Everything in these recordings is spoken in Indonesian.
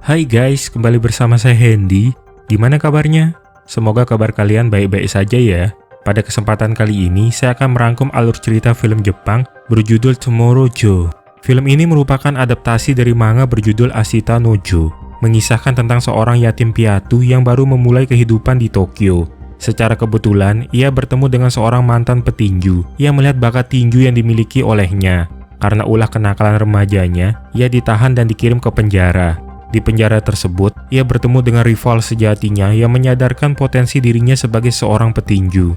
Hai guys, kembali bersama saya Hendy. Gimana kabarnya? Semoga kabar kalian baik-baik saja ya. Pada kesempatan kali ini, saya akan merangkum alur cerita film Jepang berjudul Tomorrow Joe. Film ini merupakan adaptasi dari manga berjudul Ashita no Joe, mengisahkan tentang seorang yatim piatu yang baru memulai kehidupan di Tokyo. Secara kebetulan, ia bertemu dengan seorang mantan petinju yang melihat bakat tinju yang dimiliki olehnya. Karena ulah kenakalan remajanya, ia ditahan dan dikirim ke penjara. Di penjara tersebut, ia bertemu dengan rival sejatinya yang menyadarkan potensi dirinya sebagai seorang petinju.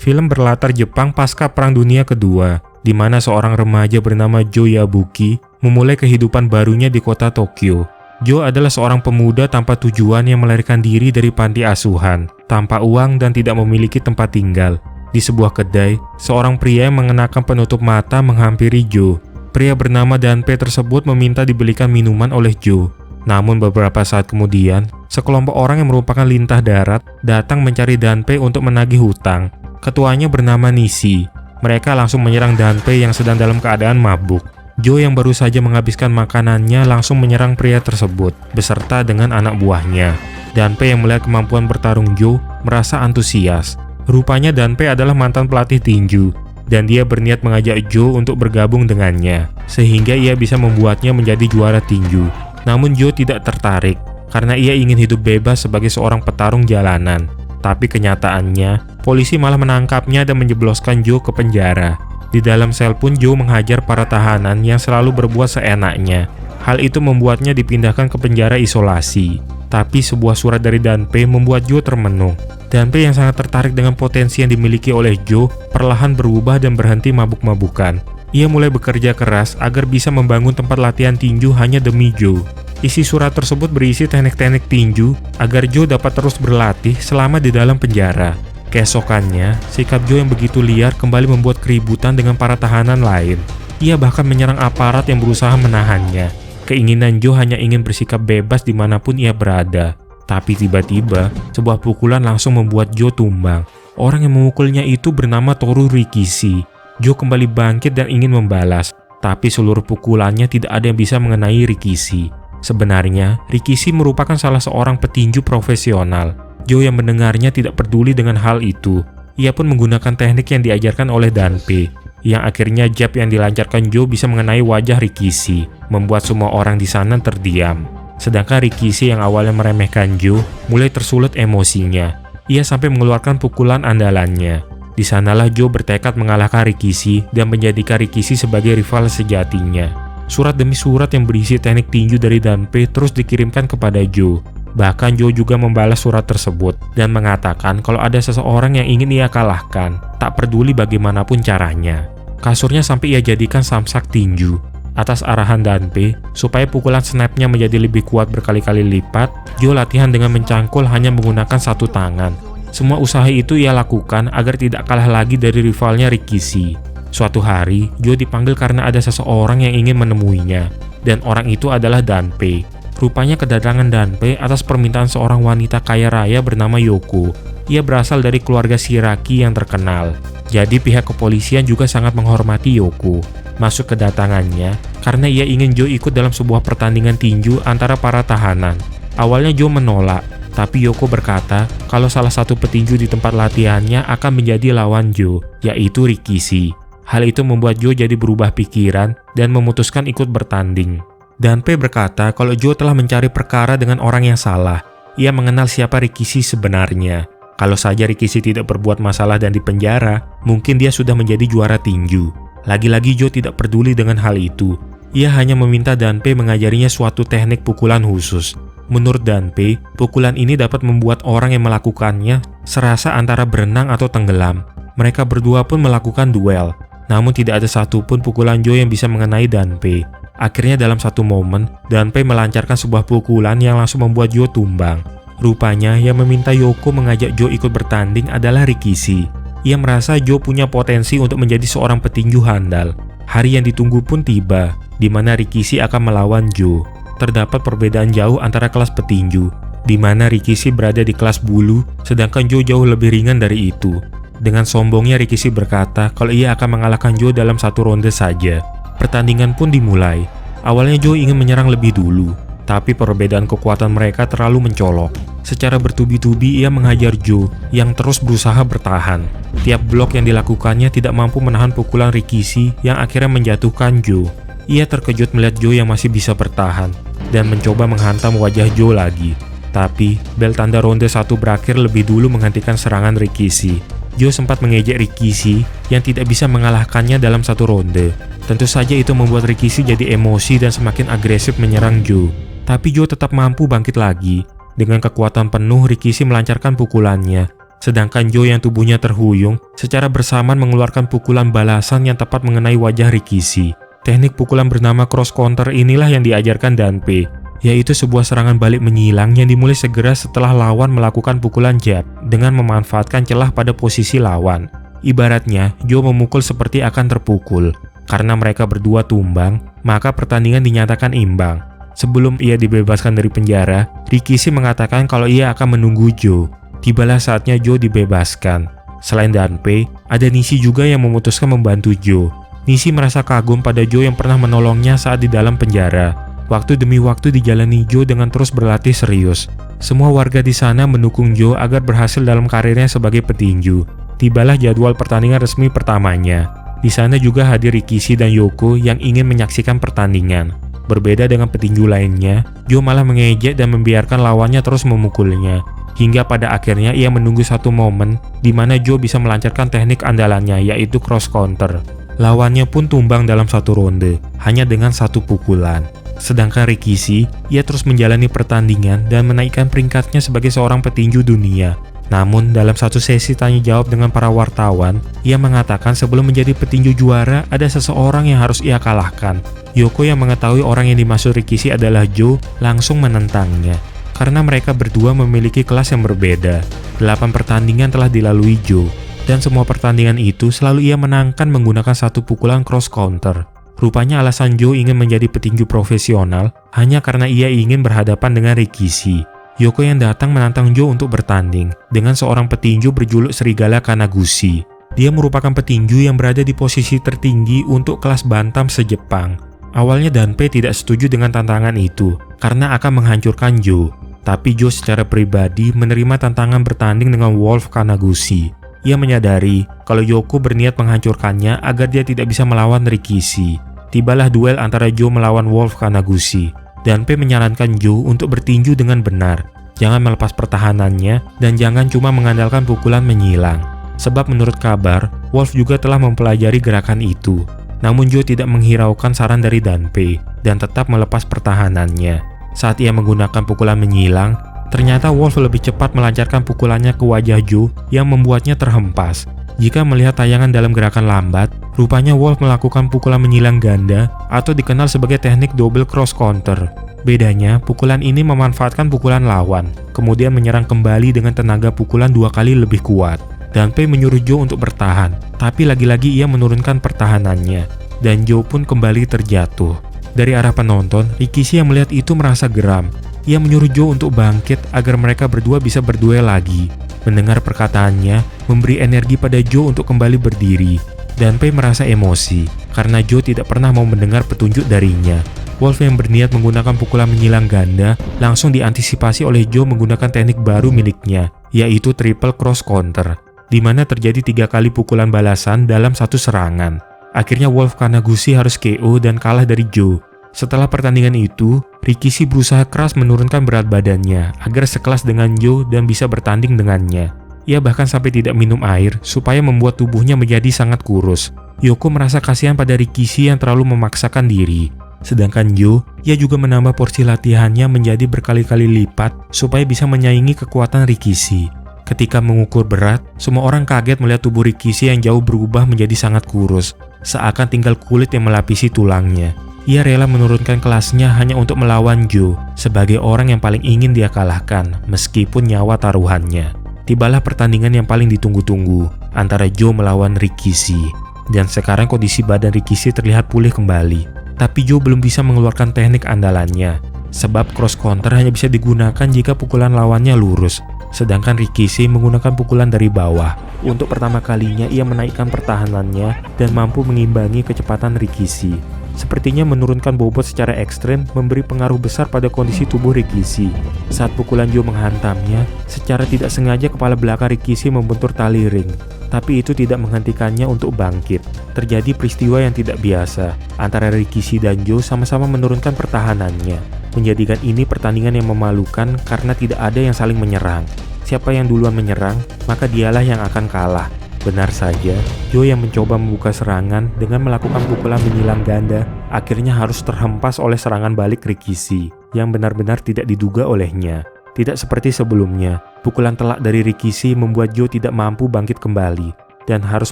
Film berlatar Jepang pasca Perang Dunia Kedua, di mana seorang remaja bernama Joe Yabuki memulai kehidupan barunya di kota Tokyo. Joe adalah seorang pemuda tanpa tujuan yang melarikan diri dari panti asuhan, tanpa uang dan tidak memiliki tempat tinggal. Di sebuah kedai, seorang pria yang mengenakan penutup mata menghampiri Joe. Pria bernama Danpe tersebut meminta dibelikan minuman oleh Joe. Namun beberapa saat kemudian, sekelompok orang yang merupakan lintah darat datang mencari Danpe untuk menagih hutang. Ketuanya bernama Nishi. Mereka langsung menyerang Danpe yang sedang dalam keadaan mabuk. Joe yang baru saja menghabiskan makanannya langsung menyerang pria tersebut, beserta dengan anak buahnya. Danpe yang melihat kemampuan bertarung Joe merasa antusias. Rupanya Danpe adalah mantan pelatih tinju, dan dia berniat mengajak Joe untuk bergabung dengannya, sehingga ia bisa membuatnya menjadi juara tinju. Namun Joe tidak tertarik, karena ia ingin hidup bebas sebagai seorang petarung jalanan. Tapi kenyataannya, polisi malah menangkapnya dan menjebloskan Joe ke penjara. Di dalam sel pun Joe menghajar para tahanan yang selalu berbuat seenaknya. Hal itu membuatnya dipindahkan ke penjara isolasi. Tapi sebuah surat dari Danpe membuat Joe termenung. Danpe yang sangat tertarik dengan potensi yang dimiliki oleh Joe perlahan berubah dan berhenti mabuk-mabukan. Ia mulai bekerja keras agar bisa membangun tempat latihan tinju hanya demi Joe. Isi surat tersebut berisi teknik-teknik tinju agar Joe dapat terus berlatih selama di dalam penjara. Keesokannya, sikap Joe yang begitu liar kembali membuat keributan dengan para tahanan lain. Ia bahkan menyerang aparat yang berusaha menahannya. Keinginan Joe hanya ingin bersikap bebas dimanapun ia berada. Tapi tiba-tiba, sebuah pukulan langsung membuat Joe tumbang. Orang yang memukulnya itu bernama Toru Rikishi. Joe kembali bangkit dan ingin membalas, tapi seluruh pukulannya tidak ada yang bisa mengenai Rikishi. Sebenarnya, Rikishi merupakan salah seorang petinju profesional. Joe yang mendengarnya tidak peduli dengan hal itu. Ia pun menggunakan teknik yang diajarkan oleh Danpe, yang akhirnya jab yang dilancarkan Joe bisa mengenai wajah Rikishi, membuat semua orang di sana terdiam. Sedangkan Rikishi yang awalnya meremehkan Joe, mulai tersulut emosinya. Ia sampai mengeluarkan pukulan andalannya. Di sanalah Joe bertekad mengalahkan Rikishi dan menjadikan Rikishi sebagai rival sejatinya. Surat demi surat yang berisi teknik tinju dari Danpe terus dikirimkan kepada Joe. Bahkan Joe juga membalas surat tersebut dan mengatakan kalau ada seseorang yang ingin ia kalahkan, tak peduli bagaimanapun caranya. Kasurnya sampai ia jadikan samsak tinju. Atas arahan Danpe, supaya pukulan snapnya menjadi lebih kuat berkali-kali lipat, Joe latihan dengan mencangkul hanya menggunakan satu tangan. Semua usaha itu ia lakukan agar tidak kalah lagi dari rivalnya Rikishi. Suatu hari, Joe dipanggil karena ada seseorang yang ingin menemuinya, dan orang itu adalah Danpe. Rupanya kedatangan Danpe atas permintaan seorang wanita kaya raya bernama Yoko. Ia berasal dari keluarga Shiraki yang terkenal. Jadi pihak kepolisian juga sangat menghormati Yoko. Masuk kedatangannya karena ia ingin Joe ikut dalam sebuah pertandingan tinju antara para tahanan. Awalnya Joe menolak, tapi Yoko berkata kalau salah satu petinju di tempat latihannya akan menjadi lawan Joe, yaitu Rikishi. Hal itu membuat Joe jadi berubah pikiran dan memutuskan ikut bertanding. Danpe berkata kalau Joe telah mencari perkara dengan orang yang salah. Ia mengenal siapa Rikishi sebenarnya. Kalau saja Rikishi tidak berbuat masalah dan dipenjara, mungkin dia sudah menjadi juara tinju. Lagi-lagi Joe tidak peduli dengan hal itu. Ia hanya meminta Danpe mengajarinya suatu teknik pukulan khusus. Menurut Danpe, pukulan ini dapat membuat orang yang melakukannya serasa antara berenang atau tenggelam. Mereka berdua pun melakukan duel. Namun tidak ada satupun pukulan Joe yang bisa mengenai Danpe. Akhirnya dalam satu momen, Danpe melancarkan sebuah pukulan yang langsung membuat Joe tumbang. Rupanya yang meminta Yoko mengajak Joe ikut bertanding adalah Rikishi. Ia merasa Joe punya potensi untuk menjadi seorang petinju handal. Hari yang ditunggu pun tiba, di mana Rikishi akan melawan Joe. Terdapat perbedaan jauh antara kelas petinju. di mana Rikishi berada di kelas bulu, sedangkan Joe jauh lebih ringan dari itu. Dengan sombongnya Rikishi berkata kalau ia akan mengalahkan Joe dalam satu ronde saja. Pertandingan pun dimulai. Awalnya Joe ingin menyerang lebih dulu, tapi perbedaan kekuatan mereka terlalu mencolok. Secara bertubi-tubi ia menghajar Joe yang terus berusaha bertahan. Tiap blok yang dilakukannya tidak mampu menahan pukulan Rikishi yang akhirnya menjatuhkan Joe. Ia terkejut melihat Joe yang masih bisa bertahan dan mencoba menghantam wajah Joe lagi. Tapi, bel tanda ronde 1 berakhir lebih dulu menghentikan serangan Rikishi. Joe sempat mengejek Rikishi yang tidak bisa mengalahkannya dalam satu ronde. Tentu saja itu membuat Rikishi jadi emosi dan semakin agresif menyerang Joe. Tapi Joe tetap mampu bangkit lagi. Dengan kekuatan penuh, Rikishi melancarkan pukulannya. Sedangkan Joe yang tubuhnya terhuyung, secara bersamaan mengeluarkan pukulan balasan yang tepat mengenai wajah Rikishi. Teknik pukulan bernama cross counter inilah yang diajarkan Danpei, yaitu sebuah serangan balik menyilang yang dimulai segera setelah lawan melakukan pukulan jab dengan memanfaatkan celah pada posisi lawan. Ibaratnya, Joe memukul seperti akan terpukul. Karena mereka berdua tumbang, maka pertandingan dinyatakan imbang. Sebelum ia dibebaskan dari penjara, Rikishi mengatakan kalau ia akan menunggu Joe. Tibalah saatnya Joe dibebaskan. Selain Danpei, ada Nishi juga yang memutuskan membantu Joe. Nishi merasa kagum pada Joe yang pernah menolongnya saat di dalam penjara. Waktu demi waktu dijalani Joe dengan terus berlatih serius. Semua warga di sana mendukung Joe agar berhasil dalam karirnya sebagai petinju. Tibalah jadwal pertandingan resmi pertamanya. Di sana juga hadir Rikishi dan Yoko yang ingin menyaksikan pertandingan. Berbeda dengan petinju lainnya, Joe malah mengejek dan membiarkan lawannya terus memukulnya. Hingga pada akhirnya ia menunggu satu momen di mana Joe bisa melancarkan teknik andalannya, yaitu cross counter. Lawannya pun tumbang dalam satu ronde, hanya dengan satu pukulan. Sedangkan Rikishi, ia terus menjalani pertandingan dan menaikkan peringkatnya sebagai seorang petinju dunia. Namun, dalam satu sesi tanya jawab dengan para wartawan, ia mengatakan sebelum menjadi petinju juara, ada seseorang yang harus ia kalahkan. Yoko yang mengetahui orang yang dimaksud Rikishi adalah Joe, langsung menentangnya. Karena mereka berdua memiliki kelas yang berbeda. 8 pertandingan telah dilalui Joe, dan semua pertandingan itu selalu ia menangkan menggunakan satu pukulan cross counter. Rupanya alasan Joe ingin menjadi petinju profesional hanya karena ia ingin berhadapan dengan Rikishi. Yoko yang datang menantang Joe untuk bertanding dengan seorang petinju berjuluk Serigala Kanaguchi. Dia merupakan petinju yang berada di posisi tertinggi untuk kelas bantam se-Jepang. Awalnya Danpei tidak setuju dengan tantangan itu karena akan menghancurkan Joe. Tapi Joe secara pribadi menerima tantangan bertanding dengan Wolf Kanaguchi. Ia menyadari kalau Yoko berniat menghancurkannya agar dia tidak bisa melawan Rikishi. Tibalah duel antara Joe melawan Wolf Kanaguchi. Danpei menyarankan Joe untuk bertinju dengan benar. Jangan melepas pertahanannya dan jangan cuma mengandalkan pukulan menyilang. Sebab menurut kabar, Wolf juga telah mempelajari gerakan itu. Namun Joe tidak menghiraukan saran dari Danpei dan tetap melepas pertahanannya. Saat ia menggunakan pukulan menyilang, ternyata Wolf lebih cepat melancarkan pukulannya ke wajah Joe yang membuatnya terhempas. Jika melihat tayangan dalam gerakan lambat, rupanya Wolf melakukan pukulan menyilang ganda atau dikenal sebagai teknik double cross counter. Bedanya, pukulan ini memanfaatkan pukulan lawan, kemudian menyerang kembali dengan tenaga pukulan 2 kali lebih kuat. Danpei menyuruh Joe untuk bertahan, tapi lagi-lagi ia menurunkan pertahanannya, dan Joe pun kembali terjatuh. Dari arah penonton, Rikishi yang melihat itu merasa geram. Ia menyuruh Joe untuk bangkit agar mereka berdua bisa berduel lagi. Mendengar perkataannya, memberi energi pada Joe untuk kembali berdiri. Danpei merasa emosi, karena Joe tidak pernah mau mendengar petunjuk darinya. Wolf yang berniat menggunakan pukulan menyilang ganda, langsung diantisipasi oleh Joe menggunakan teknik baru miliknya, yaitu triple cross counter, di mana terjadi 3 kali pukulan balasan dalam satu serangan. Akhirnya Wolf Kanaguchi harus KO dan kalah dari Joe. Setelah pertandingan itu, Rikishi berusaha keras menurunkan berat badannya agar sekelas dengan Joe dan bisa bertanding dengannya. Ia bahkan sampai tidak minum air supaya membuat tubuhnya menjadi sangat kurus. Yoko merasa kasihan pada Rikishi yang terlalu memaksakan diri. Sedangkan Joe, ia juga menambah porsi latihannya menjadi berkali-kali lipat supaya bisa menyaingi kekuatan Rikishi. Ketika mengukur berat, semua orang kaget melihat tubuh Rikishi yang jauh berubah menjadi sangat kurus, seakan tinggal kulit yang melapisi tulangnya. Ia rela menurunkan kelasnya hanya untuk melawan Joe sebagai orang yang paling ingin dia kalahkan, meskipun nyawa taruhannya. Tibalah pertandingan yang paling ditunggu-tunggu antara Joe melawan Rikishi. Dan sekarang kondisi badan Rikishi terlihat pulih kembali. Tapi Joe belum bisa mengeluarkan teknik andalannya. sebab cross counter hanya bisa digunakan jika pukulan lawannya lurus, sedangkan Rikishi menggunakan pukulan dari bawah. Untuk pertama kalinya ia menaikkan pertahanannya dan mampu mengimbangi kecepatan Rikishi. Sepertinya menurunkan bobot secara ekstrem memberi pengaruh besar pada kondisi tubuh Rikishi. Saat pukulan Joe menghantamnya, secara tidak sengaja kepala belakang Rikishi membentur tali ring. Tapi itu tidak menghentikannya untuk bangkit. Terjadi peristiwa yang tidak biasa antara Rikishi dan Joe sama-sama menurunkan pertahanannya, menjadikan ini pertandingan yang memalukan karena tidak ada yang saling menyerang. Siapa yang duluan menyerang, maka dialah yang akan kalah. Benar saja, Joe yang mencoba membuka serangan dengan melakukan pukulan menyilang ganda akhirnya harus terhempas oleh serangan balik Rikishi yang benar-benar tidak diduga olehnya. Tidak seperti sebelumnya, pukulan telak dari Rikishi membuat Joe tidak mampu bangkit kembali dan harus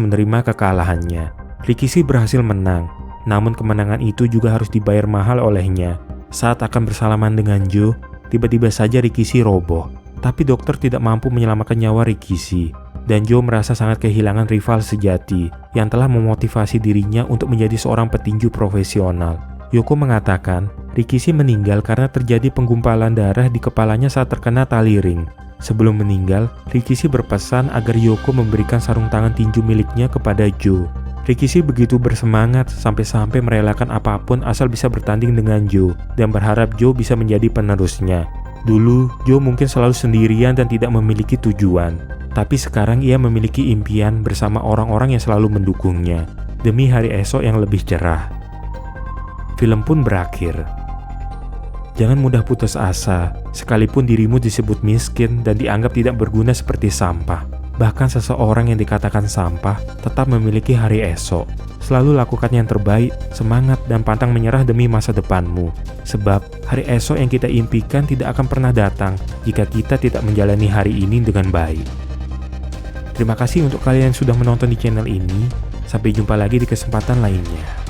menerima kekalahannya. Rikishi berhasil menang, namun kemenangan itu juga harus dibayar mahal olehnya. Saat akan bersalaman dengan Joe, tiba-tiba saja Rikishi roboh. Tapi dokter tidak mampu menyelamatkan nyawa Rikishi, dan Joe merasa sangat kehilangan rival sejati yang telah memotivasi dirinya untuk menjadi seorang petinju profesional. Yoko mengatakan Rikishi meninggal karena terjadi penggumpalan darah di kepalanya saat terkena tali ring. Sebelum meninggal, Rikishi berpesan agar Yoko memberikan sarung tangan tinju miliknya kepada Joe. Rikishi begitu bersemangat sampai-sampai merelakan apapun asal bisa bertanding dengan Joe dan berharap Joe bisa menjadi penerusnya. Dulu, Joe mungkin selalu sendirian dan tidak memiliki tujuan. Tapi sekarang ia memiliki impian bersama orang-orang yang selalu mendukungnya, demi hari esok yang lebih cerah. Film pun berakhir. Jangan mudah putus asa, sekalipun dirimu disebut miskin dan dianggap tidak berguna seperti sampah. Bahkan seseorang yang dikatakan sampah tetap memiliki hari esok. Selalu lakukan yang terbaik, semangat dan pantang menyerah demi masa depanmu. Sebab hari esok yang kita impikan tidak akan pernah datang jika kita tidak menjalani hari ini dengan baik. Terima kasih untuk kalian yang sudah menonton di channel ini. Sampai jumpa lagi di kesempatan lainnya.